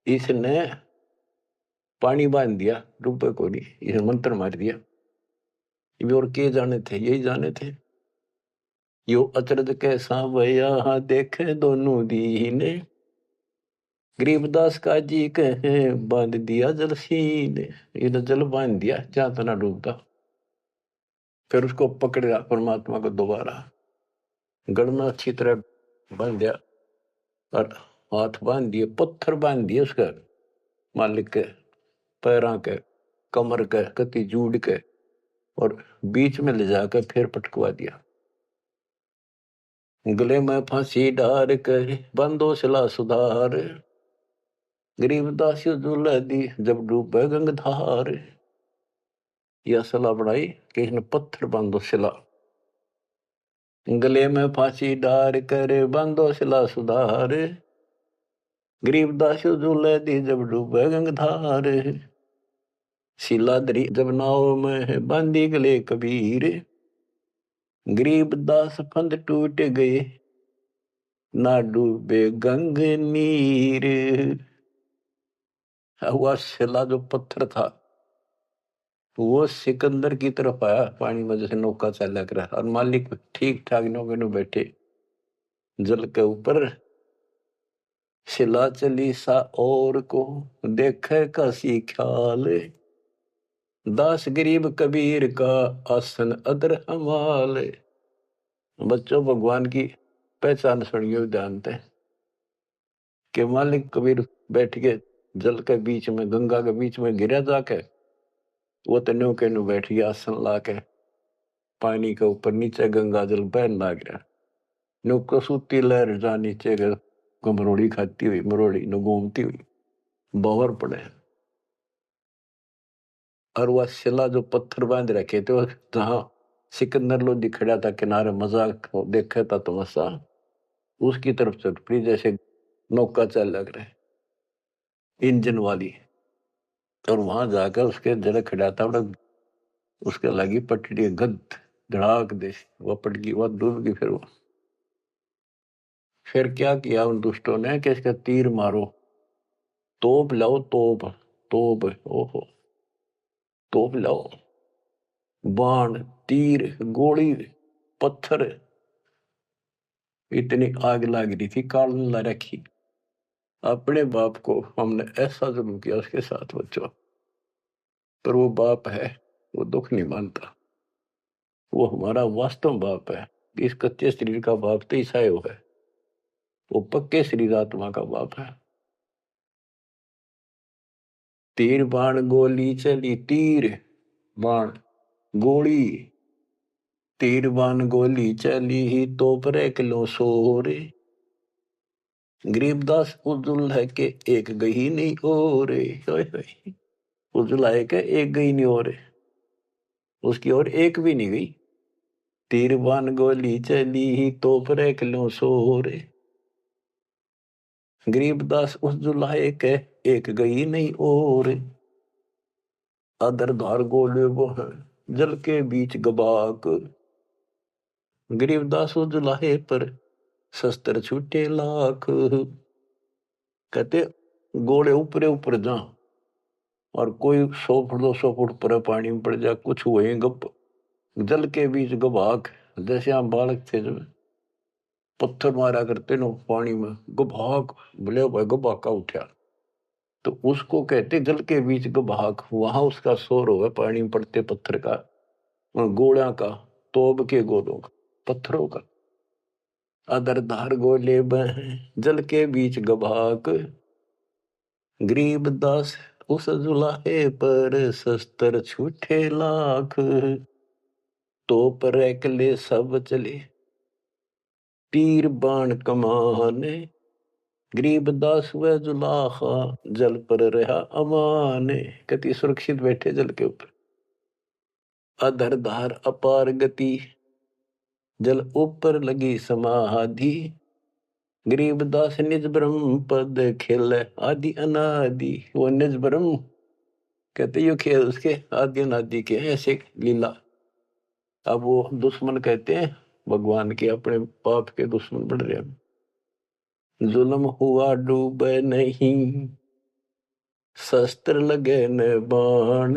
इसने पानी बांध दिया, डूबे को नहीं, इसने मंत्र मार दिया। ये और के जाने थे, यही जाने थे। यो अचरज कैसा भया देखे दोनों दीने, गरीबदास का जी कहे बांध दिया जल सीने। ये तो जल बांध दिया जहां तना डूबता। फिर उसको पकड़ा परमात्मा को दोबारा, गड़ में अच्छी तरह बांध दिया, और हाथ बांध दिए, पत्थर बांध दिए उसका, मालिक के पैरों के, कमर के, कति जूड़ के, और बीच में ले जाकर फिर पटकवा दिया। गले में फांसी डार कर बंदो सिला सुधार, गरीबदास दुल्ला दी जब डूबे गंगधार। यह सलाह बढ़ाई कि इसने पत्थर बांधो सिला, गले में फांसी डार कर बांधो सिला सुधार, गरीबदास दुल्ला दी जब डूबे गंगधार। शिलाधरी जब नाव में बांधी गले कबीर, गरीबदास फंद टूट गए ना डूबे गंग नीर। हुआ शिला जो पत्थर था वो सिकंदर की तरफ आया पानी में, जैसे नौका चला कर, और मालिक ठीक ठाक नौके में बैठे जल के ऊपर। शिला चली सा और को देखे कासी ख्याल, दास गरीब कबीर का आसन अदर हमाल। बच्चों, भगवान की पहचान सुनियो जानते हैं कि मालिक कबीर बैठ के जल के बीच में, गंगा के बीच में गिरा जाके, वो तो नौके नु बैठ गया आसन ला के, पानी के ऊपर नीचे गंगा जल बहन लाग रहा। नौको सूती लहर जा नीचे मरोड़ी खाती हुई, मरोड़ी न घूमती हुई बावर पड़े। और वह शिला जो पत्थर बांध रखे थे, जहां सिकंदर लोधी खड़ा था किनारे, मजाक देखा था तमाशा, उसकी तरफ चल पड़ी, जैसे नौका चल लग रहे इंजन वाली। और वहां जाकर उसके जरा खड़ा था, उसके लगी पटड़ी गद धड़ाक दे, वह पट गई, वह डूब गई। फिर क्या किया उन दुष्टों ने कि इसका तीर मारो, तोप लाओ, तोप तोप, ओहो तोप लाओ, बाण, तीर, गोली, पत्थर, इतनी आग लग रही थी, काल ला रखी। अपने बाप को हमने ऐसा जुल्म किया उसके साथ बच्चों, पर वो बाप है, वो दुख नहीं मानता, वो हमारा वास्तव बाप है। इस कच्चे शरीर का बाप तो ईसायो है, वो पक्के शरीर आत्मा का बाप है। तीर बाण गोली चली, तीर बाण गोली, तीर बाण गोली चली ही तो पर किलो सोरे, गरीबदास उजुल है के एक गही नहीं और, उजुल है के एक गही नहीं और, उसकी और एक भी नहीं गई। तीर बाण गोली चली ही तो पर किलो सोरे, गरीबदास उस जुलाए के एक गई नहीं और, अदर धार गोले वो है जल के बीच गबाक, गरीबदास उस जुलाहे पर शस्त्र छूटे लाख। कहते गोले ऊपरे ऊपर जा और कोई 100 फुट 200 फुट पर पानी में पड़ जा, कुछ हुए गप जल के बीच गवाक। जैसे हम बालक थे जब पत्थर मारा करते नो पानी में, गभाक बोले भाई गबाका उठा, तो उसको कहते जल के बीच गभाक। वहां उसका शोर होगा पानी में पड़ते पत्थर का, गोलियां का, तोब के गोलों का, पत्थरों का। अदर धार गोले बह जल के बीच गभाक, गरीब दास उस जुलाहे पर शस्त्र छूटे लाख। तो पर एकले सब चले तीर बाण कमाने, गरीब दास व जुलाहा जल पर रहा अमाने। कति सुरक्षित बैठे जल के ऊपर। अधर धार अपार गति जल ऊपर लगी समाधि, गरीब दास निज ब्रह्म पद खेल आदि अनादि। वो निज ब्रह्म कहते यो खेल उसके आदि अनादि के ऐसे लीला। अब वो दुश्मन कहते हैं भगवान के, अपने पाप के दुश्मन बढ़ रहे हैं। जुल्म हुआ डूब नहीं शस्त्र लगे न बाण,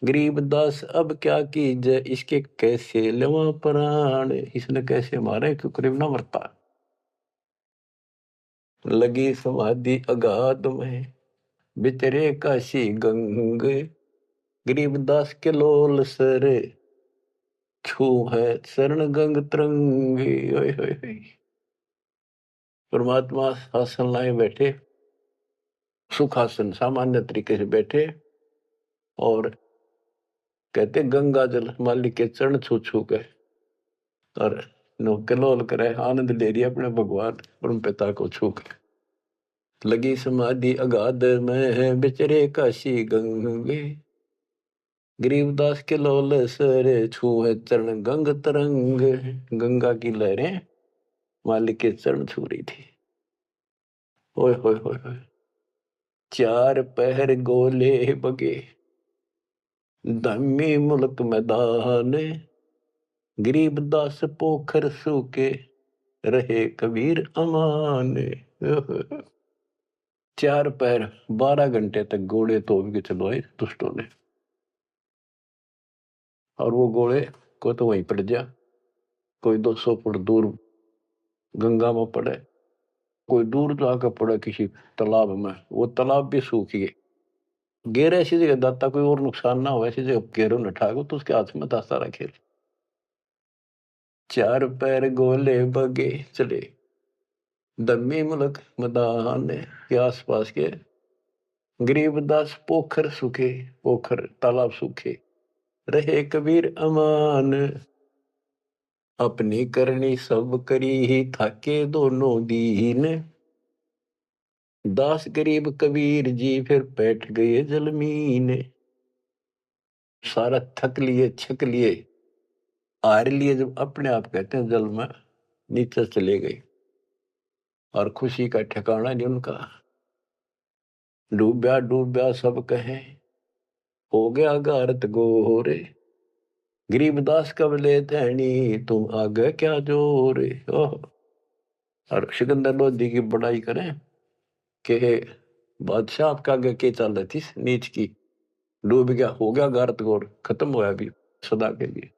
गरीब दास अब क्या कीजिए इसके कैसे लेवा प्राण। इसने कैसे मारे क्यों करीब ना मरता। लगी समाधि अगाध में बितरे काशी गंग, गरीब दास के लोल सर छू है शरण गंग तरंगे। परमात्मा आसन लाए बैठे, सुखासन सामान्य तरीके से बैठे और कहते गंगा जल मालिक के चरण छू छू के और कलोल करे, आनंद ले रही अपने भगवान परम पिता को छू के। लगी समाधि अगाध में बिचरे काशी गंगे, गरीबदास के लोल सर छू है चरण गंग तरंग। गंगा की लहरें मालिक के चरण छू रही थी। ओए होए होए होए। चार पहर गोले बगे धम्मी मुल्क मैदान, गरीबदास पोखर सूके रहे कबीर अमान। 4 पैर 12 घंटे तक घोड़े तोड़ के चलवाए दुष्टों ने, और वो घोड़े को तो वहीं पड़ जा, कोई 200 फुट दूर गंगा में पड़े, कोई दूर जाकर पड़े किसी तालाब में, वो तालाब भी सूख गए। गेर ऐसी जगह दाता कोई और नुकसान ना हो, ऐसी जगह गेरों न ठाको तो उसके हाथ में था सारा खेल। 4 पैर गोले बगे चले दम्मी मुल्क मैदान के आसपास के, गरीबदास पोखर सूखे, पोखर तालाब सूखे रहे कबीर अमान। अपनी करनी सब करी ही थाके दोनों दीन, दास गरीब कबीर जी फिर बैठ गए जलमीन। सारा थक लिए छक लिए हार लिए, जब अपने आप कहते हैं जल में नीचे चले गए और खुशी का ठिकाना नहीं उनका। डूब्या डूब्या सब कहे हो गया गारत गोरे, गरीबदास कब ले धैनी तुम आगे क्या जोरे। और सिकंदर लोधी की बड़ाई करें कि बादशाह आपका आगे के चल रही थी नीच की, डूब गया, हो गया गारत गोर, खत्म हुआ अभी सदा के लिए।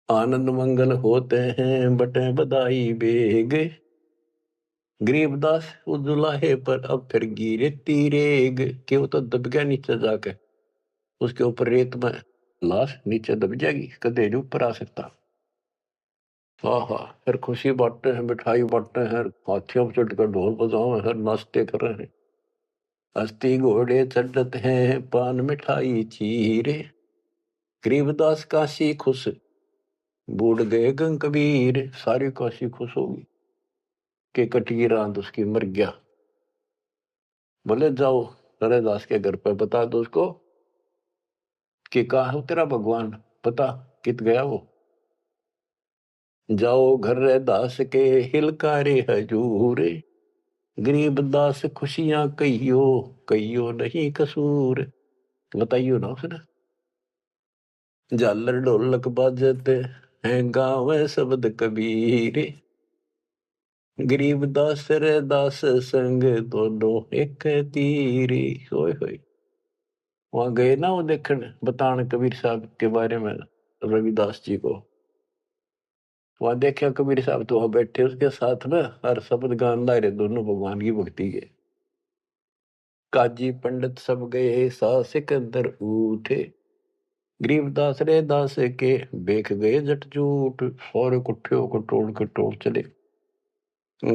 आनंद मंगल होते हैं बटे बधाई बेग, गरीबदास उजुलाहे पर अब फिर गिरे तीरेग। के वो तो दब गया नीचे जाके, उसके ऊपर रेत में लाश नीचे दब जाएगी, कदे नहीं ऊपर आ सकता। हाँ, फिर खुशी बांटते हैं, मिठाई बांटते हैं, हाथियों पर चढ़कर ढोल बजाओ हैं, नाचते कर रहे हैं। अस्थि घोड़े चढ़ते हैं पान मिठाई चीरे, गरीबदास काशी खुश बूढ़ गए गंग कबीर। सारी काशी खुश होगी कि कटगी रात उसकी मर गया। बोले जाओ रैदास के घर पे बता दो उसको कि कहा है तेरा भगवान, पता कित गया वो। जाओ घर रैदास के हिलकारे हजूर, गरीब दास खुशियां कहियो कहियो नहीं कसूर। बताइयो ना उसने। झालर ढोलक बाजते हैं गाँव शब्द कबीर, गरीबदास रे दास संग दोनों एक तीरी। होय होय। वहां गए ना वो देखने बताने कबीर साहब के बारे में, रविदास जी को। वहां देखा कबीर साहब तो वहां बैठे उसके साथ में हर शब्द गान ला रहे दोनों भगवान की भक्ति के। काजी पंडित सब गए सा सिकंदर उठे, गरीबदास रे दास के बेख गए जट जूट। और कुठियों को टोल चले,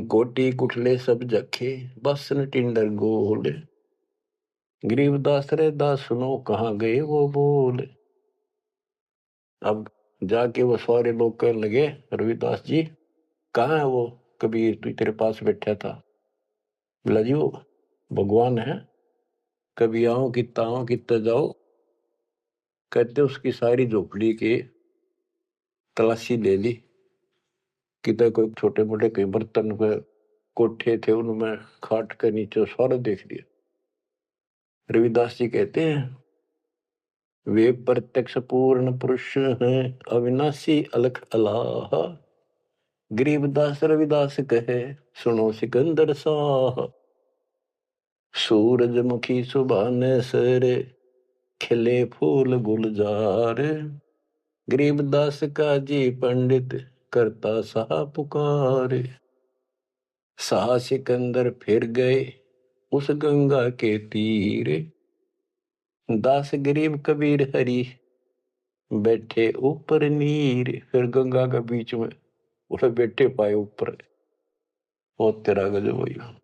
कोटी कुठले सब जखे, बसन टिंडर गोल। गरीबदास रे दास सुनो कहाँ गए वो बोल। अब जाके वो सारे लोग कहने लगे, रविदास जी कहाँ है वो कबीर तू तेरे पास बैठा था। बोला जी वो भगवान है, कभी आओ कितना जाओ। कहते उसकी सारी झोपड़ी की तलाशी ले ली, कितने कोई छोटे मोटे कई बर्तन पे कोठे थे उनमें खाट के नीचे सारा देख लिया। रविदास जी कहते हैं वे प्रत्यक्ष पूर्ण पुरुष हैं, अविनाशी अलख अलाह। गरीबदास रविदास कहे सुनो सिकंदर साह। सूरजमुखी सुभाने सरे, खिले फूल गुलजार। गरीबदास का जी पंडित करता सा पुकार। सा सिकंदर फिर गए उस गंगा के तीर। दास गरीब कबीर हरि बैठे ऊपर नीर। फिर गंगा के बीच में उसे बैठे पाए ऊपर। ओ तेरा गजब भैया।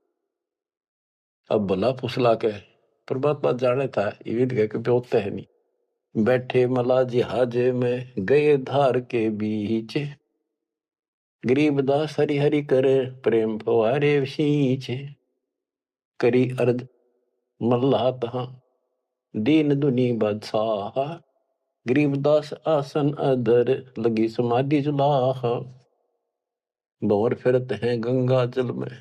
अब भला फुसला के परमात्मा जाने था ये कभी होता है नहीं। बैठे मला जिहाज में गए धार के बीच। गरीबदास हरि हरि करे प्रेम फवारे सींच। करी अर्ज मल्ला तहा दीन दुनी बादशाह। गरीबदास आसन अधर लगी समाधि जुलाह। भंवर फिरत हैं गंगा जल में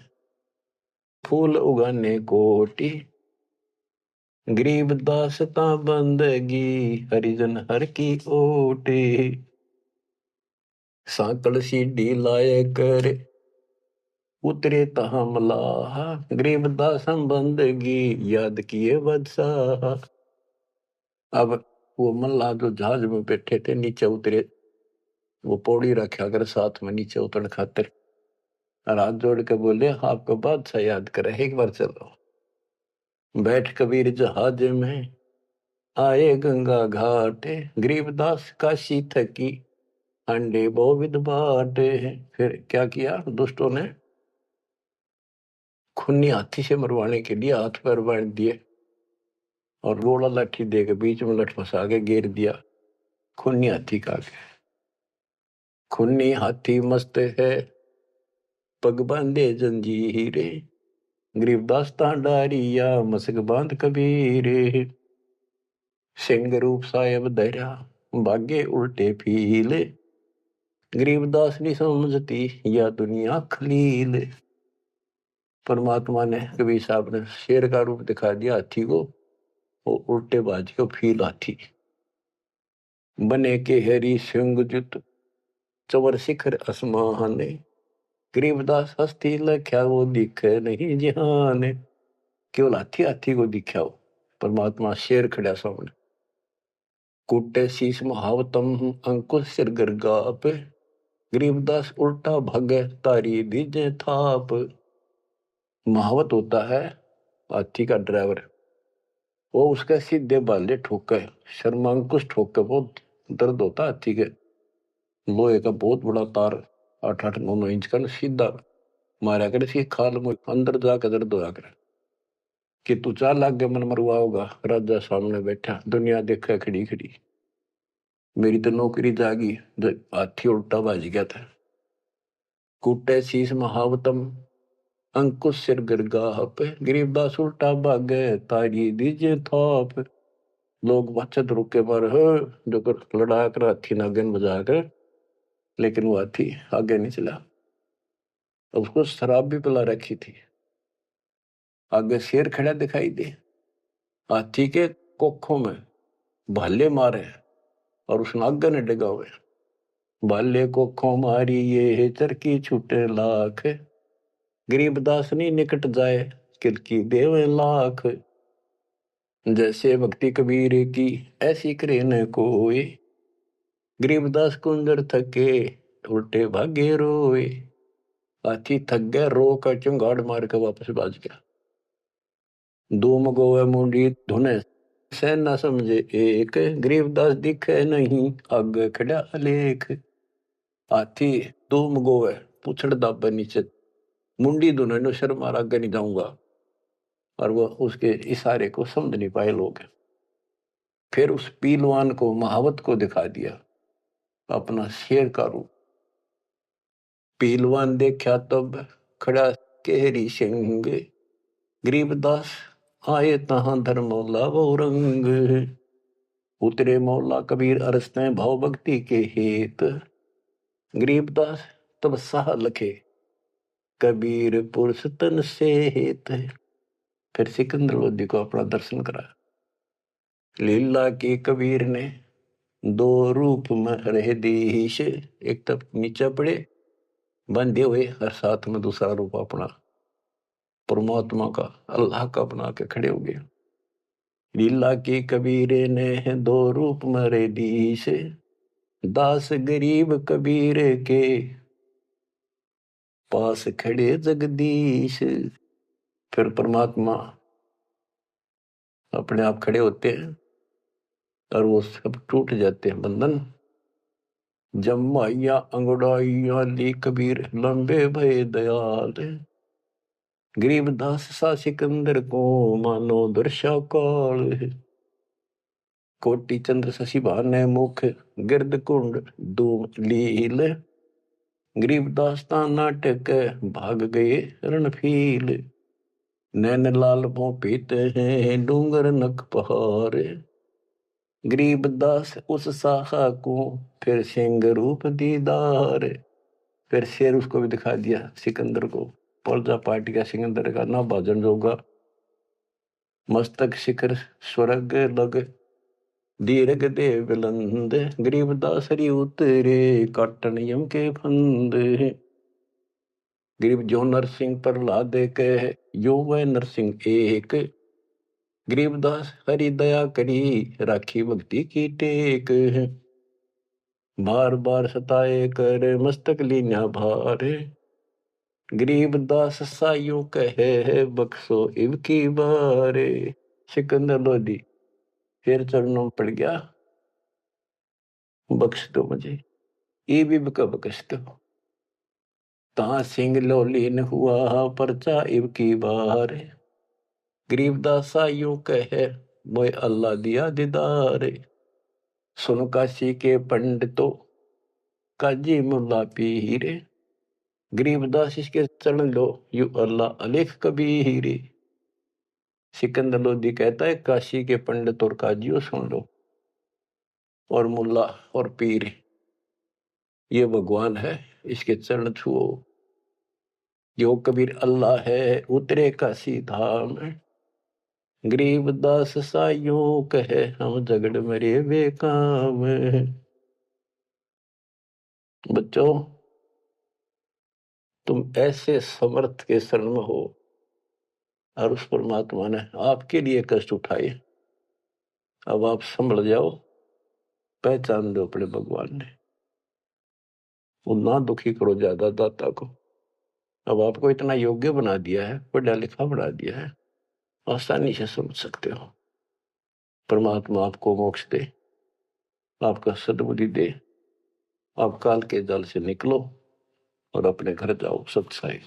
फूल उगाने कोटि। गरीबदास ता बंदगी हरिजन हर की ओटे। सांकल सीढ़ी लाए कर उतरे तहा मलाह। गरीबदास हम बंदगी याद किए बादशाह। अब वो मल्लाह जो जहाज में बैठे थे नीचे उतरे, वो पौड़ी रखा कर साथ में नीचे उतरने खातिर। हाथ जोड़ के बोले आपको बादशाह याद करे एक बार चलो। बैठ कबीर जहाज में आए गंगा घाट। गरीबदास काशी थकी अंडे बोविद बाटे। फिर क्या किया दुष्टों ने, खूनी हाथी से मरवाने के लिए हाथ पैर बांध दिए और रोड़ा लाठी दे के बीच में लठ फंसा के घेर दिया। खूनी हाथी का खूनी हाथी मस्त है पग बांधे जंजीरे। गरीबदास डारिया मसक बांध कबीरे। सिंह रूप साहेब धैर्या भागे उल्टे फीले। गरीबदास नहीं समझती या दुनिया खलील। परमात्मा ने कबीर साहब ने शेर का रूप दिखा दिया हाथी को, वो उल्टे बाज के फील हाथी बने के हरी सिंह जुत चवर शिखर आसमान। गरीबदास हस्ती लख्या वो दिखे नहीं जिहान। केवल हाथी हाथी को दिखा हो, परमात्मा शेर खड़ा सामने। कुटे शीश महावतम अंकुश सिर गरगा पे। गरीबदास उल्टा भगे तारी दीजे थाप। महावत होता है हाथी का ड्राइवर, वो उसके सीधे बाले ठोके शर्मांकुश ठोके बहुत दर्द होता है हाथी के। लोहे का बहुत बड़ा तार 8-8-9 इंच का सीधा मारा कर इसकी खाल में अंदर जाकर दर्द होया कर कि तू 4 लाख के मन मरवा होगा। राजा सामने बैठा दुनिया देखा खड़ी खड़ी, मेरी तो नौकरी जागी। हाथी उल्टा बाज गया था। कूटे शीश महावतम अंकुश सिर गरगाह पे। गरीबदास उल्टा भागे तारी दीजे थाप। लोग बचत रुके पर जो कर लड़ा कर हाथी नागन बजा कर, लेकिन वो हाथी आगे नहीं चला। उसको शराब भी पिला रखी थी। आगे शेर खड़ा दिखाई दे, हाथी के कोखों में भाले मारे और उस नागन ने डिगा हुए। भाले कोखों मारी ये चरकी छूटे लाख। गरीबदास नहीं निकट जाए किल की देव लाख। जैसे भक्ति कबीर की ऐसी करे न कोई। गरीबदास कुंदर थके उल्टे भागे रोए। हाथी थक गया, रो कर चुंगाड़ मार के वापस बाज गया। धूम गोवे मुंडी धुने सह न समझे एक। गरीबदास दिखे नहीं आगे खड़ा अलेख। हाथी धूम गोवे पूछड़ दाबे नीचे, मुंडी धुने नो शर्म मार आगे नहीं जाऊंगा। और वो उसके इशारे को समझ नहीं पाए लोग। फिर उस पीलवान को महावत को दिखा दिया अपना शेर का रूप। पीलवान देखा तब खड़ा केहरी सिंह। गरीबदास आए तहां धर्मौला वो रंग। उतरे मौला कबीर अरसते भाव भक्ति के हेत। गरीबदास तब साह लखे कबीर पुरुष तन से हेत। फिर सिकंदर लोधी को अपना दर्शन करा। लीला की कबीर ने दो रूप में रहे दीश। एक तब नीचे पड़े बंधे हुए और साथ में दूसरा रूप अपना परमात्मा का अल्लाह का बना के खड़े हो गए। लीला की कबीरे ने दो रूप मरे दीश। दास गरीब कबीर के पास खड़े जगदीश। फिर परमात्मा अपने आप खड़े होते हैं और वो सब टूट जाते हैं बंधन। जमाइया अंगड़ाइया ली कबीर लंबे भय दयाल। गरीबदास सा सिकंदर को मानो दर्शा काल। कोटि चंद्र शशि भाने मुख गिरद कुंड धूम लील। गरीबदास ता नाटक भाग गए रणफील। नैन लाल पो पीते हैं डूंगर नक पहाड़। गरीबदास उस साहा को फिर सिंह रूप दीदार। फिर शेर उसको भी दिखा दिया सिकंदर को। पर्जा पार्टी का सिकंदर का ना भाजन जोगा। मस्तक शिखर स्वर्ग लग दीर्घ दे बुलंद। गरीबदास हरि उतरे काटन यम के फंद। गरीब जो नरसिंह प्रहलाद कह यो वह नरसिंह एक। गरीबदास हरि दया करी राखी भक्ति की टेक। बार बार सताए कर मस्तक लीना भार। गरीबदास साइयों कहे बख्शो इब की बारे। सिकंदर लोधी फिर चरणों में पड़ गया, बख्श दो मुझे, इब का बख्श दो। ता सिंह लोलीन हुआ परचा इब की बार। गरीबदास साइयों कहे मोय अल्लाह दिया दीदार। सुन काशी के पंडितों काजी मुल्ला पीर। गरीबदास इसके चरण लो यू अल्लाह अलेख कबीर। सिकंदर लोधी कहता है काशी के पंडित और काजियों सुन लो, और मुल्ला और पीर ये भगवान है, इसके चरण छुओ। जो कबीर अल्लाह है उतरे काशी धाम। गरीबदास साइयों कहे हम झगड़ मरे बेकाम। बच्चों तुम ऐसे समर्थ के शरण में हो और उस परमात्मा ने आपके लिए कष्ट उठाए। अब आप संभल जाओ, पहचान दो अपने भगवान ने। वो ना दुखी करो ज्यादा दाता को। अब आपको इतना योग्य बना दिया है, पढ़ा लिखा बना दिया है, आसानी से समझ सकते हो। परमात्मा आपको मोक्ष दे, आपका सद्बुद्धि दे। आप काल के जाल से निकलो और अपने घर जाओ सत्साई।